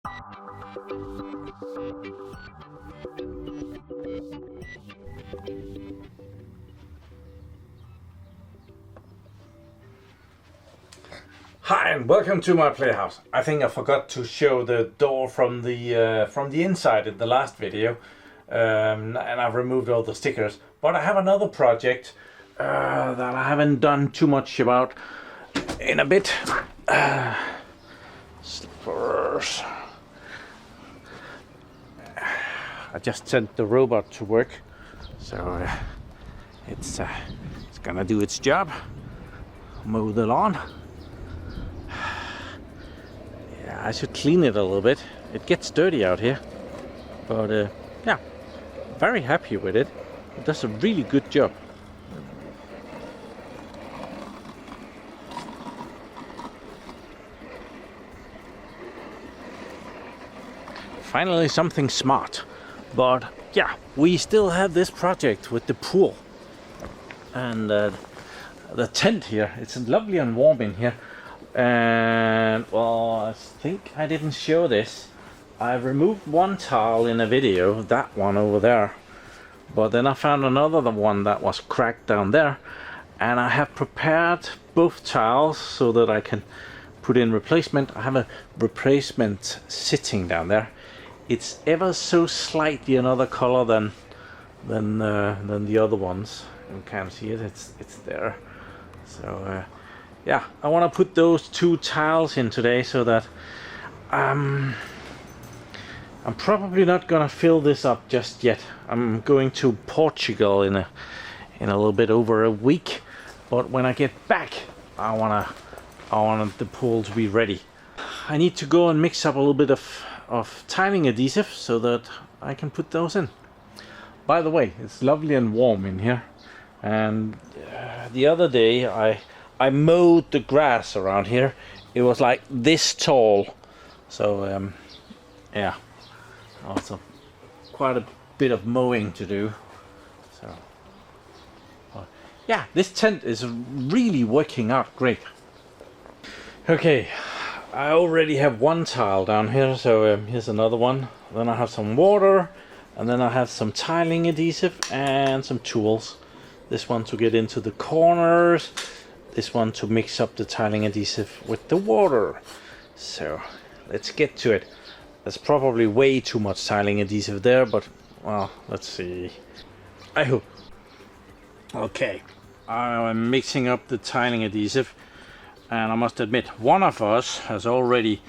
Hi and welcome to my playhouse. I think I forgot to show the door from the inside in the last video, and I've removed all the stickers. But I have another project that I haven't done too much about in a bit. Slippers. I just sent the robot to work, so it's gonna do its job. Mow the lawn. I should clean it a little bit. It gets dirty out here, but yeah, very happy with it. It does a really good job. Finally something smart. But yeah, we still have this project with the pool and the tent here. It's lovely and warm in here. And well, I think I didn't show this. I removed one towel in a video, that one over there, but then I found another one that was cracked down there, and I have prepared both towels so that I can put in replacement. I have a replacement sitting down there. It's ever so slightly another color than the other ones. You can't see it. It's there. So yeah, I want to put those two tiles in today so that I'm probably not gonna fill this up just yet. I'm going to Portugal in a little bit over a week, but when I get back, I want the pool to be ready. I need to go and mix up a little bit of tiling adhesive so that I can put those in. By the way, it's lovely and warm in here, and the other day I mowed the grass around here. It was like this tall, so yeah, also quite a bit of mowing to do. So yeah, this tent is really working out great. Okay, I already have one tile down here, so here's another one. Then I have some water, and then I have some tiling adhesive and some tools. This one to get into the corners, this one to mix up the tiling adhesive with the water. So let's get to it. There's probably way too much tiling adhesive there, but well, let's see. I hope. Okay, I'm mixing up the tiling adhesive, and I must admit one of us has already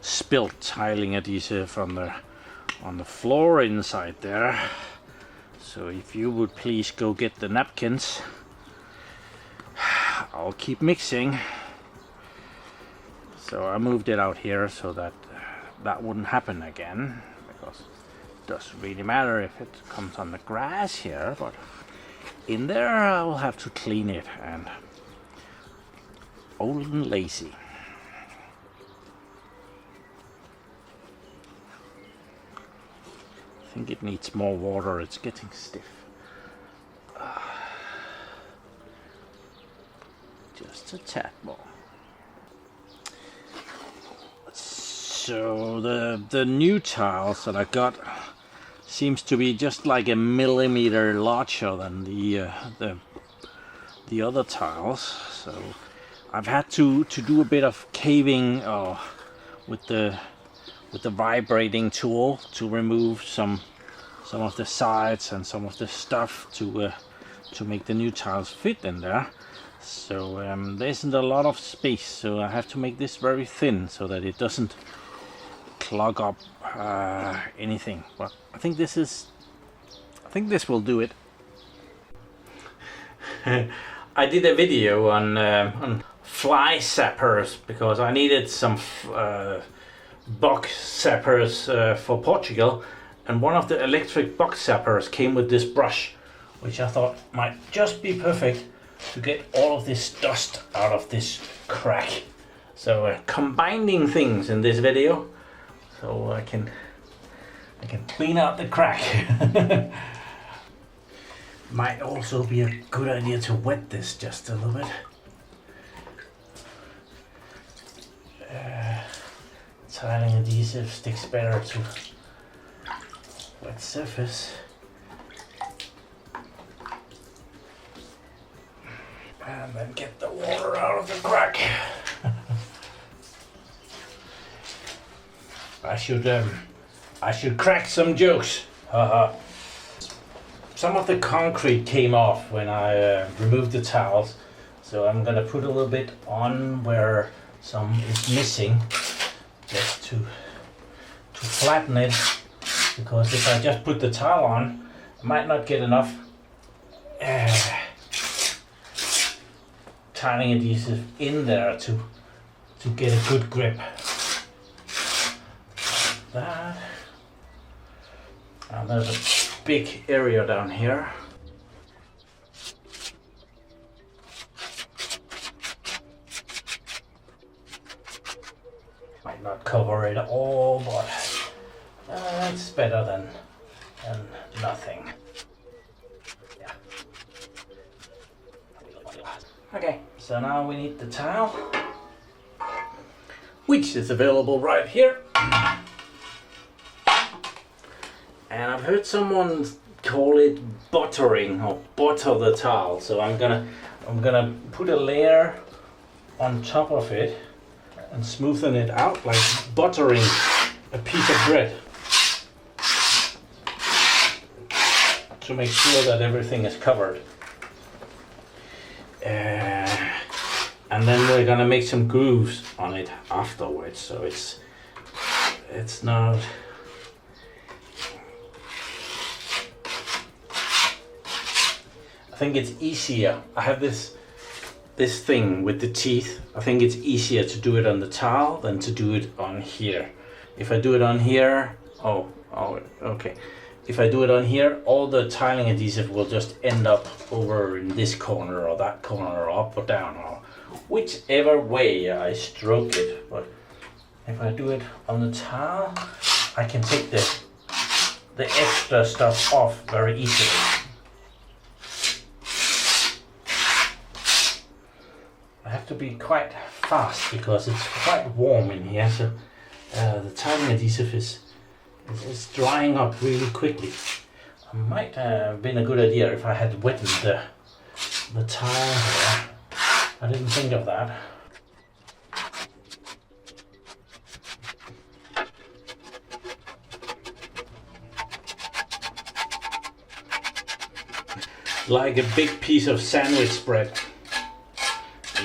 spilled tiling adhesive on the floor inside there. So if you would please go get the napkins, I'll keep mixing. So I moved it out here so that that wouldn't happen again, because it doesn't really matter if it comes on the grass here, but in there I'll have to clean it, and old and lazy. I think it needs more water, it's getting stiff. Just a tad more. So the new tiles that I got seems to be just like a millimeter larger than the other tiles. So I've had to do a bit of caving with the vibrating tool to remove some of the sides and some of the stuff to make the new tiles fit in there. So there isn't a lot of space, so I have to make this very thin so that it doesn't clog up anything. But I think this will do it. I did a video on fly zappers because I needed some bug zappers for Portugal, and one of the electric bug zappers came with this brush, which I thought might just be perfect to get all of this dust out of this crack. So combining things in this video so I can clean out the crack. Might also be a good idea to wet this just a little bit. tiling adhesive sticks better to wet surface. And then get the water out of the crack. I should crack some jokes. Some of the concrete came off when I removed the tiles, so I'm gonna put a little bit on where some is missing, just to flatten it. Because if I just put the tile on, I might not get enough tiling adhesive in there to get a good grip. That. And there's a big area down here. Might not cover it all, but it's better than nothing. Yeah. Okay, so now we need the tile, which is available right here. And I've heard someone call it buttering or butter the tile. So I'm gonna put a layer on top of it and smoothen it out like buttering a piece of bread, to make sure that everything is covered. And then we're gonna make some grooves on it afterwards, so it's not. I think it's easier. I have this thing with the teeth. I think it's easier to do it on the tile than to do it on here. If I do it on here, okay. If I do it on here, all the tiling adhesive will just end up over in this corner or that corner, or up or down, or whichever way I stroke it. But if I do it on the tile, I can take the extra stuff off very easily. I have to be quite fast because it's quite warm in here, so the tiling adhesive is drying up really quickly. It might have been a good idea if I had wetted the tile here. I didn't think of that. Like a big piece of sandwich bread.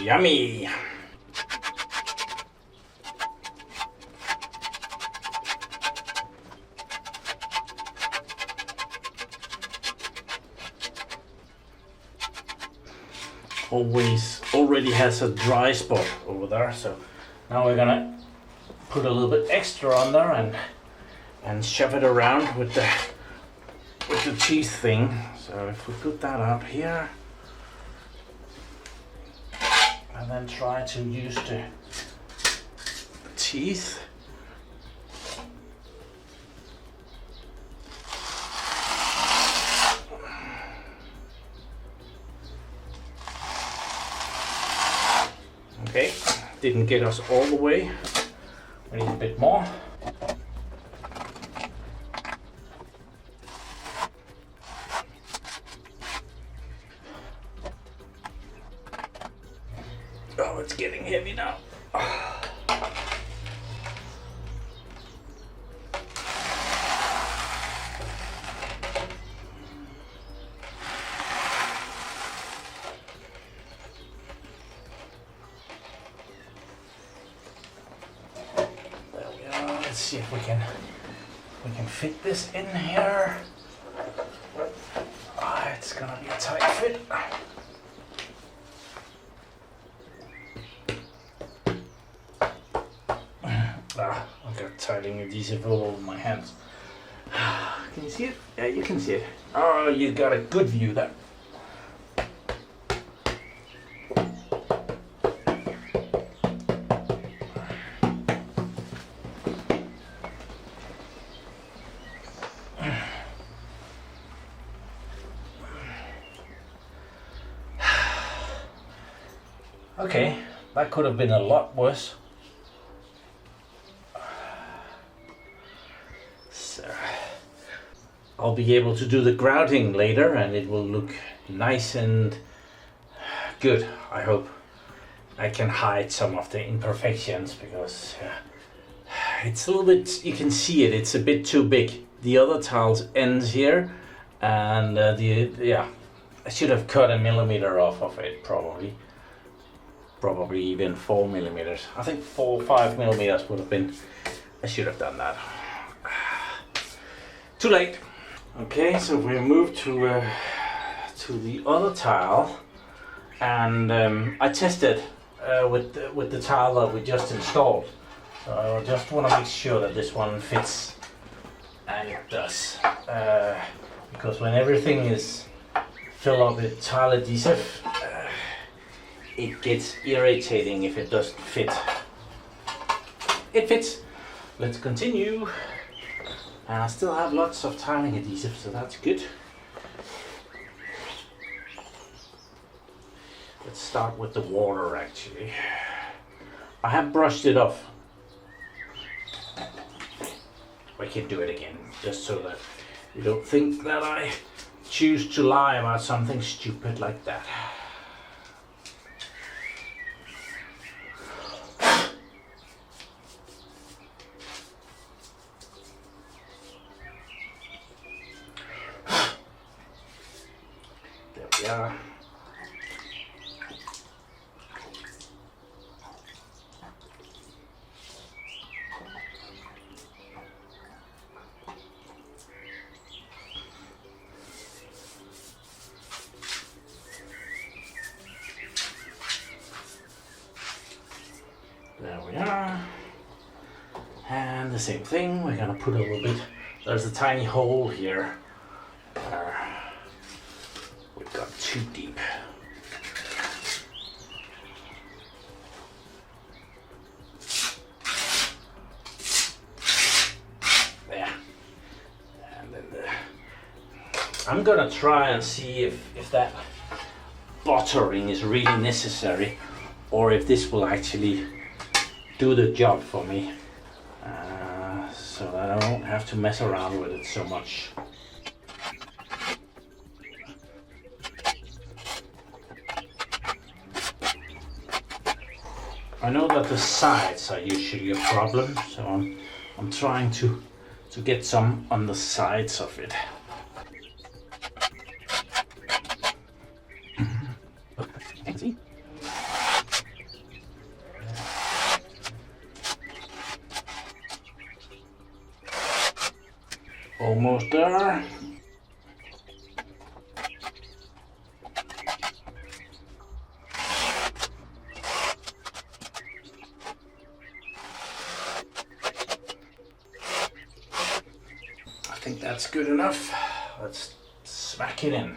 Yummy! Already has a dry spot over there, so now we're gonna put a little bit extra on there and shove it around with the cheese thing. So if we put that out here, and then try to use the teeth. Okay, didn't get us all the way. We need a bit more. Oh, it's getting heavy now. Let's see if we can fit this in here. It's gonna be a tight fit. I've got tiling adhesive all over my hands. Can you see it? Yeah, you can see it. Oh, you got a good view there. Okay, that could have been a lot worse. I'll be able to do the grouting later and it will look nice and good. I hope I can hide some of the imperfections because it's a little bit, you can see it, it's a bit too big. The other tiles ends here and I should have cut a millimeter off of it probably even 4 millimeters. I think 4 or 5 millimeters would have been, I should have done that. Too late. Okay, so we moved to the other tile, and I tested with the tile that we just installed. So I just want to make sure that this one fits, and it does. Because when everything is filled up with tile adhesive, it gets irritating if it doesn't fit. It fits. Let's continue. And I still have lots of tiling adhesive, so that's good. Let's start with the water actually. I have brushed it off. We can do it again, just so that you don't think that I choose to lie about something stupid like that. There we are. There we are. And the same thing, we're gonna put a little bit, there's a tiny hole here. We've got too deep. There. And then I'm gonna try and see if that buttering is really necessary, or if this will actually do the job for me, so that I won't have to mess around with it so much. I know that the sides are usually a problem, so I'm trying to get some on the sides of it. See? Almost there. I think that's good enough. Let's smack it in.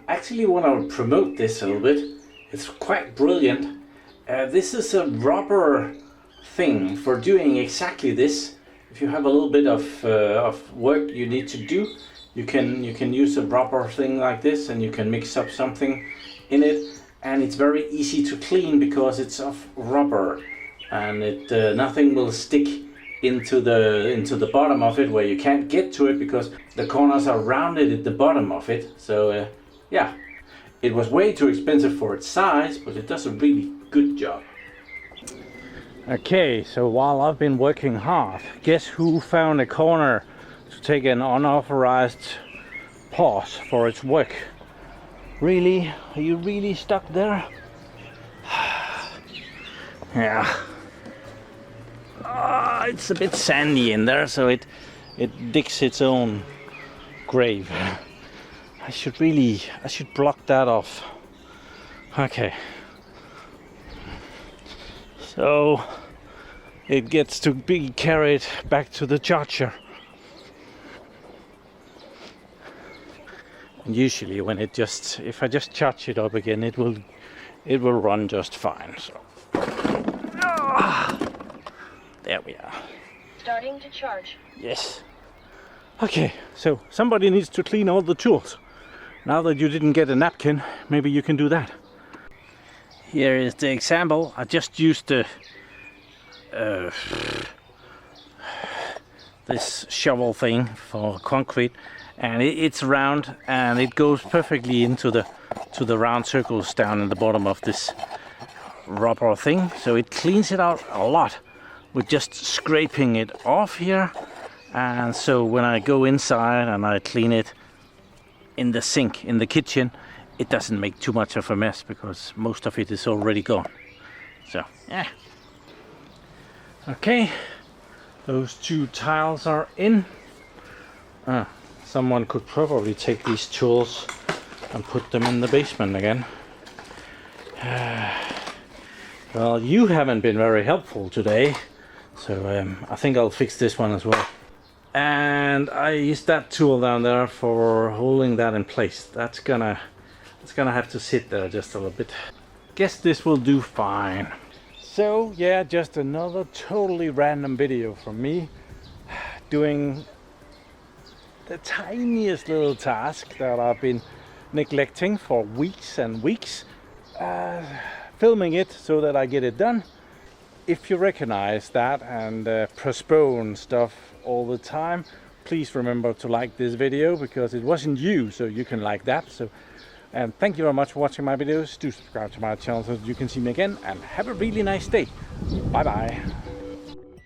Actually want to promote this a little bit. It's quite brilliant. This is a rubber thing for doing exactly this. If you have a little bit of work you need to do, you can use a rubber thing like this, and you can mix up something in it, and it's very easy to clean because it's of rubber, and it nothing will stick into the bottom of it where you can't get to it because the corners are rounded at the bottom of it. So yeah, it was way too expensive for its size, but it does a really good job. Okay, so while I've been working hard, guess who found a corner to take an unauthorized pause for its work? Really? Are you really stuck there? Yeah. It's a bit sandy in there, so it digs its own grave. I should block that off. Okay. So it gets to be carried back to the charger. And usually when if I just charge it up again, it will it will run just fine. So there we are. Starting to charge. Yes. Okay, so somebody needs to clean all the tools. Now that you didn't get a napkin, maybe you can do that. Here is the example. I just used the this shovel thing for concrete, and it's round and it goes perfectly into the round circles down in the bottom of this rubber thing. So it cleans it out a lot with just scraping it off here. And so when I go inside and I clean it in the sink in the kitchen, it doesn't make too much of a mess because most of it is already gone. So yeah. Okay, those 2 tiles are in. Someone could probably take these tools and put them in the basement again. Well, you haven't been very helpful today, so I think I'll fix this one as well. And I used that tool down there for holding that in place. It's gonna have to sit there just a little bit. Guess this will do fine. So yeah, just another totally random video from me doing the tiniest little task that I've been neglecting for weeks and weeks, filming it so that I get it done. If you recognize that and postpone stuff all the time, please remember to like this video, because it wasn't you, so you can like that. So, and thank you very much for watching my videos. Do subscribe to my channel so that you can see me again, and have a really nice day. Bye bye.